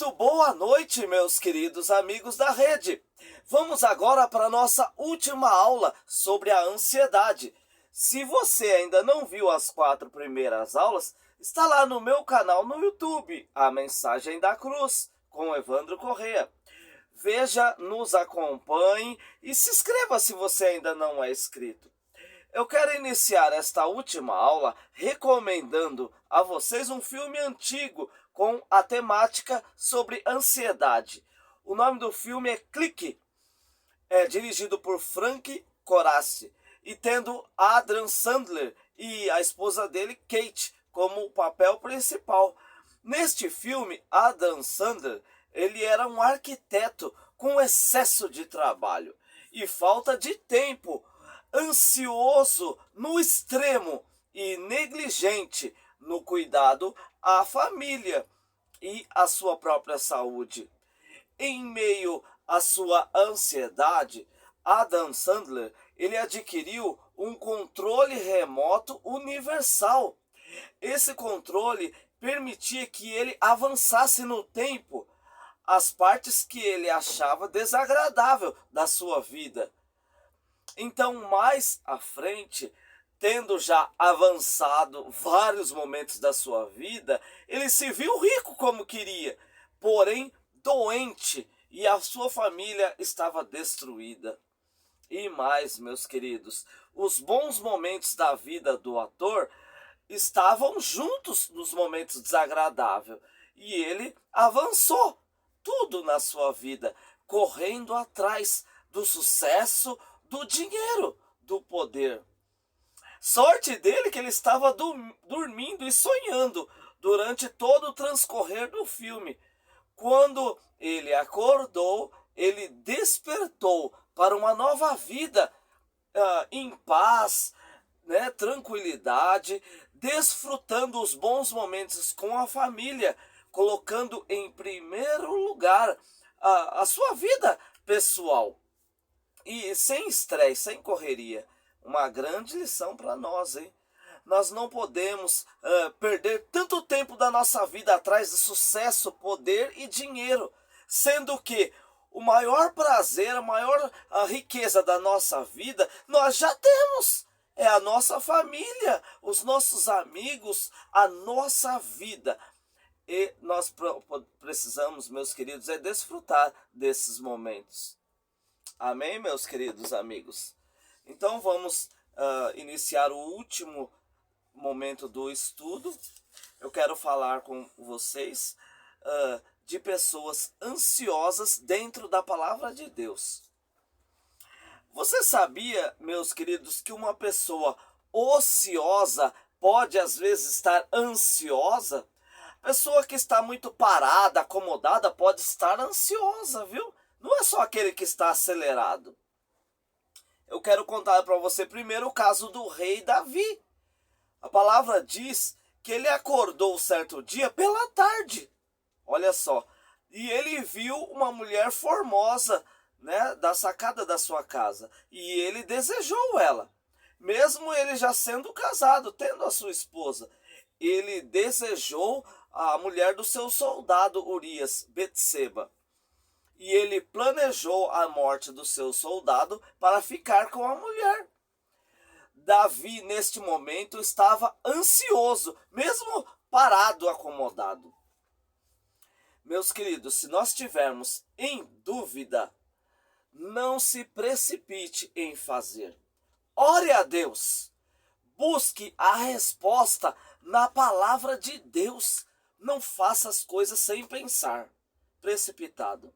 Muito boa noite, meus queridos amigos da rede. Vamos agora para a nossa última aula sobre a ansiedade. Se você ainda não viu as 4 primeiras aulas, está lá no meu canal no YouTube, A Mensagem da Cruz, com Evandro Corrêa. Veja, nos acompanhe e se inscreva se você ainda não é inscrito. Eu quero iniciar esta última aula recomendando a vocês um filme antigo com a temática sobre ansiedade. O nome do filme é Clique, dirigido por Frank Coraci e tendo Adam Sandler e a esposa dele, Kate, como o papel principal. Neste filme, Adam Sandler, ele era um arquiteto com excesso de trabalho e falta de tempo, ansioso no extremo e negligente no cuidado à família e à sua própria saúde. Em meio à sua ansiedade, Adam Sandler ele adquiriu um controle remoto universal. Esse controle permitia que ele avançasse no tempo as partes que ele achava desagradável da sua vida. Então, mais à frente, tendo já avançado vários momentos da sua vida, ele se viu rico como queria, porém doente, e a sua família estava destruída. E mais, meus queridos, os bons momentos da vida do ator estavam juntos nos momentos desagradáveis, e ele avançou tudo na sua vida, correndo atrás do sucesso, do dinheiro, do poder. Sorte dele que ele estava dormindo e sonhando durante todo o transcorrer do filme. Quando ele acordou, ele despertou para uma nova vida, em paz, tranquilidade, desfrutando os bons momentos com a família, colocando em primeiro lugar a sua vida pessoal. E sem estresse, sem correria. Uma grande lição para nós, hein? Nós não podemos perder tanto tempo da nossa vida atrás de sucesso, poder e dinheiro, sendo que o maior prazer, a maior riqueza da nossa vida, nós já temos. É a nossa família, os nossos amigos, a nossa vida. E nós precisamos, meus queridos, desfrutar desses momentos. Amém, meus queridos amigos? Então vamos iniciar o último momento do estudo. Eu quero falar com vocês de pessoas ansiosas dentro da palavra de Deus. Você sabia, meus queridos, que uma pessoa ociosa pode às vezes estar ansiosa? Pessoa que está muito parada, acomodada, pode estar ansiosa, viu? Não é só aquele que está acelerado. Eu quero contar para você primeiro o caso do rei Davi. A palavra diz que ele acordou certo dia pela tarde. Olha só. E ele viu uma mulher formosa, da sacada da sua casa. E ele desejou ela. Mesmo ele já sendo casado, tendo a sua esposa. Ele desejou a mulher do seu soldado Urias, Betseba. E ele planejou a morte do seu soldado para ficar com a mulher. Davi, neste momento, estava ansioso, mesmo parado, acomodado. Meus queridos, se nós estivermos em dúvida, não se precipite em fazer. Ore a Deus. Busque a resposta na palavra de Deus. Não faça as coisas sem pensar, precipitado.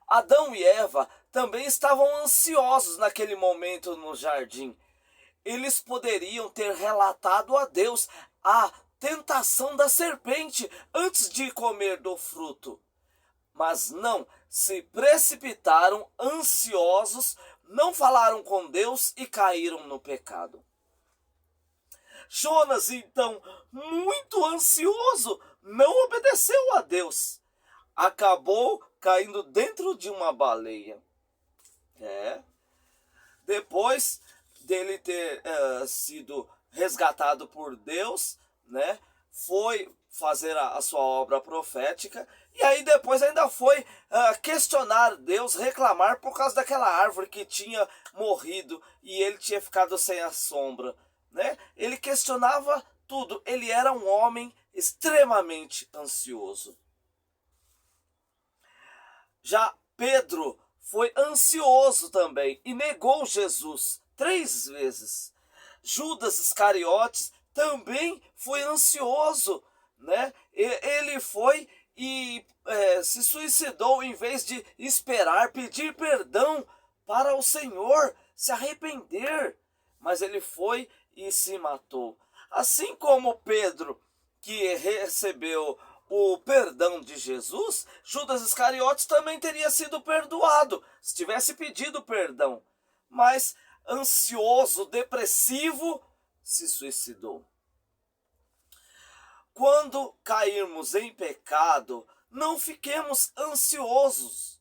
Adão e Eva também estavam ansiosos naquele momento no jardim. Eles poderiam ter relatado a Deus a tentação da serpente antes de comer do fruto. Mas não, se precipitaram ansiosos, não falaram com Deus e caíram no pecado. Jonas, então, muito ansioso, não obedeceu a Deus. Acabou caindo dentro de uma baleia. Depois dele ter sido resgatado por Deus, foi fazer a sua obra profética, e aí depois ainda foi questionar Deus, reclamar por causa daquela árvore que tinha morrido e ele tinha ficado sem a sombra, né? Ele questionava tudo, ele era um homem extremamente ansioso. Já Pedro foi ansioso também e negou Jesus 3 vezes. Judas Iscariotes também foi ansioso, né? Ele foi e se suicidou em vez de esperar, pedir perdão para o Senhor, se arrepender. Mas ele foi e se matou. Assim como Pedro, que recebeu o perdão de Jesus, Judas Iscariotes também teria sido perdoado, se tivesse pedido perdão. Mas ansioso, depressivo, se suicidou. Quando cairmos em pecado, não fiquemos ansiosos.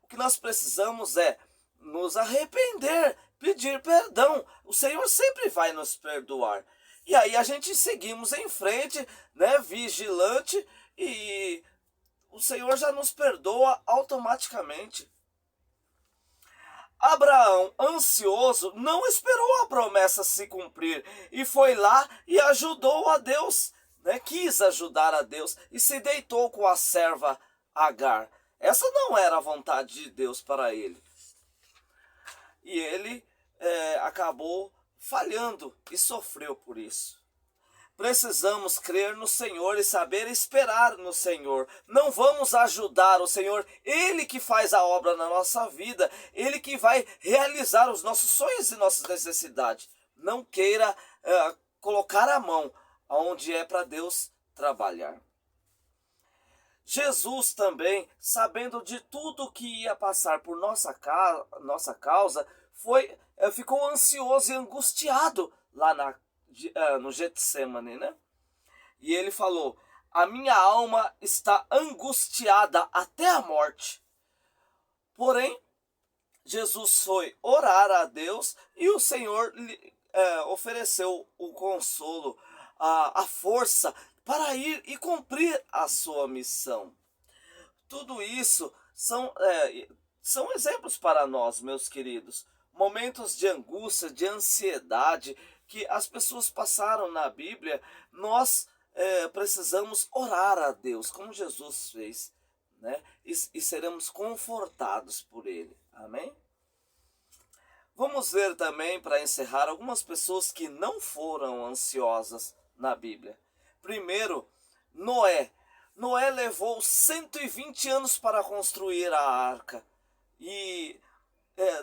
O que nós precisamos é nos arrepender, pedir perdão. O Senhor sempre vai nos perdoar. E aí a gente seguimos em frente, né, vigilante, e o Senhor já nos perdoa automaticamente. Abraão, ansioso, não esperou a promessa se cumprir e foi lá e ajudou a Deus, né? Quis ajudar a Deus e se deitou com a serva Agar. Essa não era a vontade de Deus para ele. E ele acabou falhando e sofreu por isso. Precisamos crer no Senhor e saber esperar no Senhor. Não vamos ajudar o Senhor, Ele que faz a obra na nossa vida, Ele que vai realizar os nossos sonhos e nossas necessidades. Não queira colocar a mão onde é para Deus trabalhar. Jesus também, sabendo de tudo que ia passar por nossa causa, ficou ansioso e angustiado lá no Getsemane, né? E ele falou: a minha alma está angustiada até a morte. Porém, Jesus foi orar a Deus e o Senhor lhe ofereceu o consolo, a força para ir e cumprir a sua missão. Tudo isso são exemplos para nós, meus queridos. Momentos de angústia, de ansiedade que as pessoas passaram na Bíblia, nós precisamos orar a Deus, como Jesus fez, né? E seremos confortados por Ele. Amém? Vamos ver também, para encerrar, algumas pessoas que não foram ansiosas na Bíblia. Primeiro, Noé. Noé levou 120 anos para construir a arca. E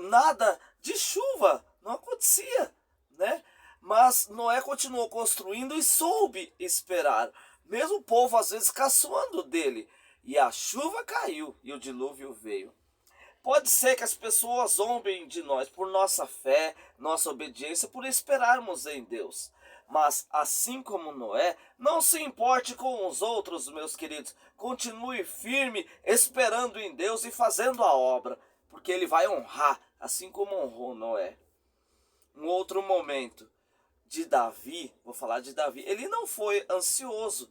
nada de chuva não acontecia, né? Mas Noé continuou construindo e soube esperar, mesmo o povo às vezes caçoando dele. E a chuva caiu e o dilúvio veio. Pode ser que as pessoas zombem de nós por nossa fé, nossa obediência, por esperarmos em Deus. Mas assim como Noé, não se importe com os outros, meus queridos. Continue firme, esperando em Deus e fazendo a obra, porque Ele vai honrar, assim como honrou Noé. Um outro momento de Davi, vou falar de Davi, ele não foi ansioso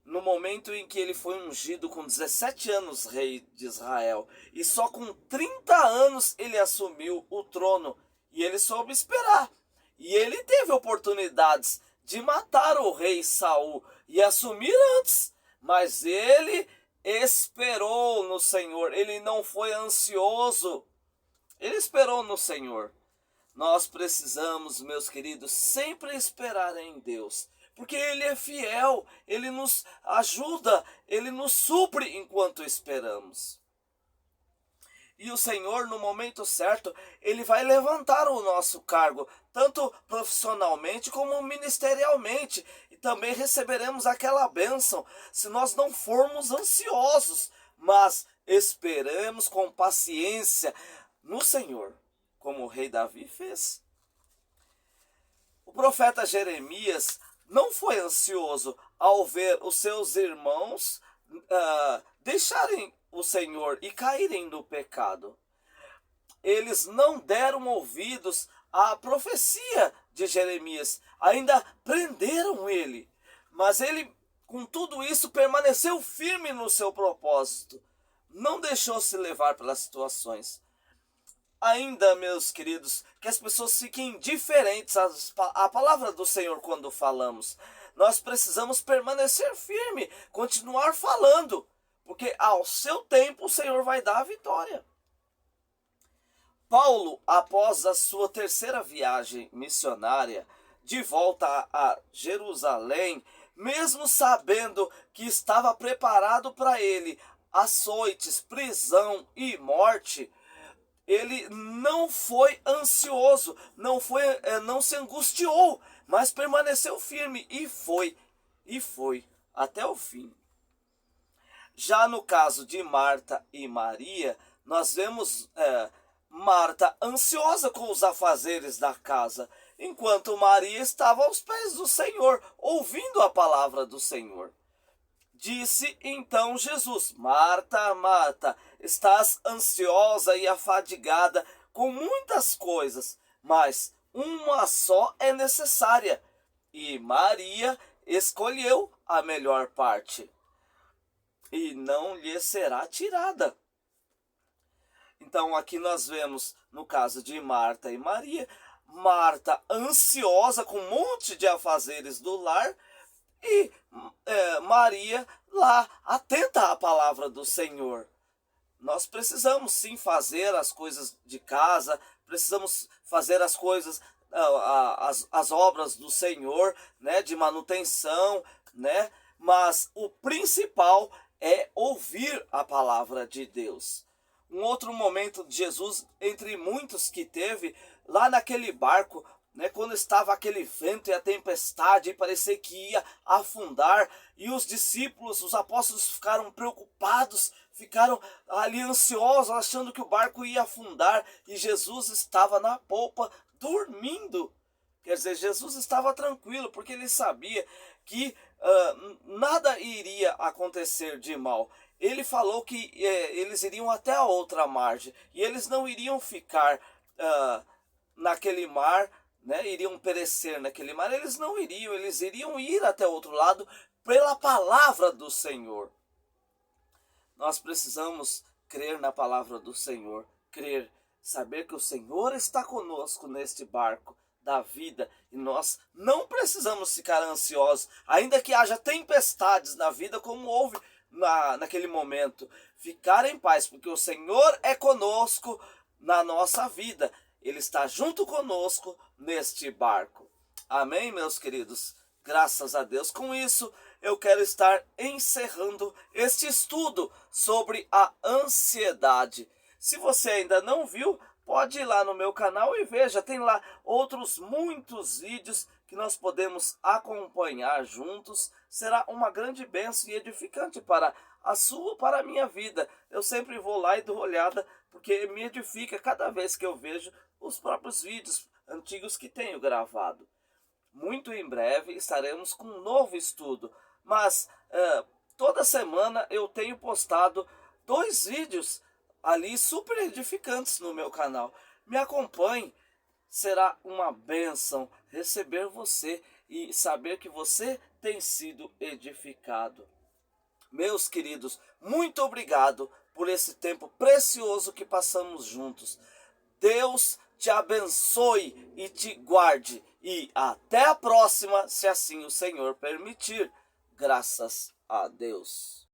no momento em que ele foi ungido com 17 anos rei de Israel. E só com 30 anos ele assumiu o trono. E ele soube esperar. E ele teve oportunidades de matar o rei Saul e assumir antes. Mas ele esperou no Senhor. Ele não foi ansioso. Ele esperou no Senhor. Nós precisamos, meus queridos, sempre esperar em Deus. Porque Ele é fiel, Ele nos ajuda, Ele nos supre enquanto esperamos. E o Senhor, no momento certo, Ele vai levantar o nosso cargo, tanto profissionalmente como ministerialmente. E também receberemos aquela bênção, se nós não formos ansiosos, mas esperamos com paciência no Senhor, como o rei Davi fez. O profeta Jeremias não foi ansioso ao ver os seus irmãos deixarem o Senhor e caírem no pecado. Eles não deram ouvidos à profecia de Jeremias, ainda prenderam ele. Mas ele com tudo isso, permaneceu firme no seu propósito. Não deixou se levar pelas situações. Ainda, meus queridos, que as pessoas fiquem indiferentes à palavra do Senhor quando falamos. Nós precisamos permanecer firme, continuar falando, porque ao seu tempo o Senhor vai dar a vitória. Paulo, após a sua terceira viagem missionária, de volta a Jerusalém, mesmo sabendo que estava preparado para ele açoites, prisão e morte, ele não foi ansioso, não se angustiou, mas permaneceu firme e foi até o fim. Já no caso de Marta e Maria, nós vemos Marta ansiosa com os afazeres da casa, enquanto Maria estava aos pés do Senhor, ouvindo a palavra do Senhor. Disse então Jesus: Marta, Marta, estás ansiosa e afadigada com muitas coisas, mas uma só é necessária, e Maria escolheu a melhor parte, e não lhe será tirada. Então aqui nós vemos, no caso de Marta e Maria, Marta ansiosa com um monte de afazeres do lar, e Maria lá atenta à palavra do Senhor. Nós precisamos sim fazer as coisas de casa, precisamos fazer as coisas, as obras do Senhor, né, de manutenção, né? Mas o principal é ouvir a palavra de Deus. Um outro momento de Jesus, entre muitos que teve, lá naquele barco, né, quando estava aquele vento e a tempestade, e parecia que ia afundar, e os discípulos, os apóstolos ficaram preocupados, ficaram ali ansiosos, achando que o barco ia afundar, e Jesus estava na polpa, dormindo. Quer dizer, Jesus estava tranquilo, porque ele sabia que nada iria acontecer de mal. Ele falou que eles iriam até a outra margem, e eles não iriam ficar naquele mar, né, iriam perecer naquele mar. Eles não iriam, eles iriam ir até o outro lado pela palavra do Senhor. Nós precisamos crer na palavra do Senhor, crer, saber que o Senhor está conosco neste barco da vida, e nós não precisamos ficar ansiosos, ainda que haja tempestades na vida, como houve naquele momento. Ficar em paz, porque o Senhor é conosco na nossa vida. Ele está junto conosco neste barco. Amém, meus queridos? Graças a Deus. Com isso, eu quero estar encerrando este estudo sobre a ansiedade. Se você ainda não viu, pode ir lá no meu canal e veja. Tem lá outros muitos vídeos que nós podemos acompanhar juntos. Será uma grande bênção e edificante para a sua, para a minha vida. Eu sempre vou lá e dou olhada, porque me edifica cada vez que eu vejo os próprios vídeos antigos que tenho gravado. Muito em breve estaremos com um novo estudo, mas toda semana eu tenho postado 2 vídeos ali super edificantes no meu canal. Me acompanhe, será uma bênção receber você e saber que você tem sido edificado. Meus queridos, muito obrigado por esse tempo precioso que passamos juntos. Deus te abençoe e te guarde. E até a próxima, se assim o Senhor permitir. Graças a Deus.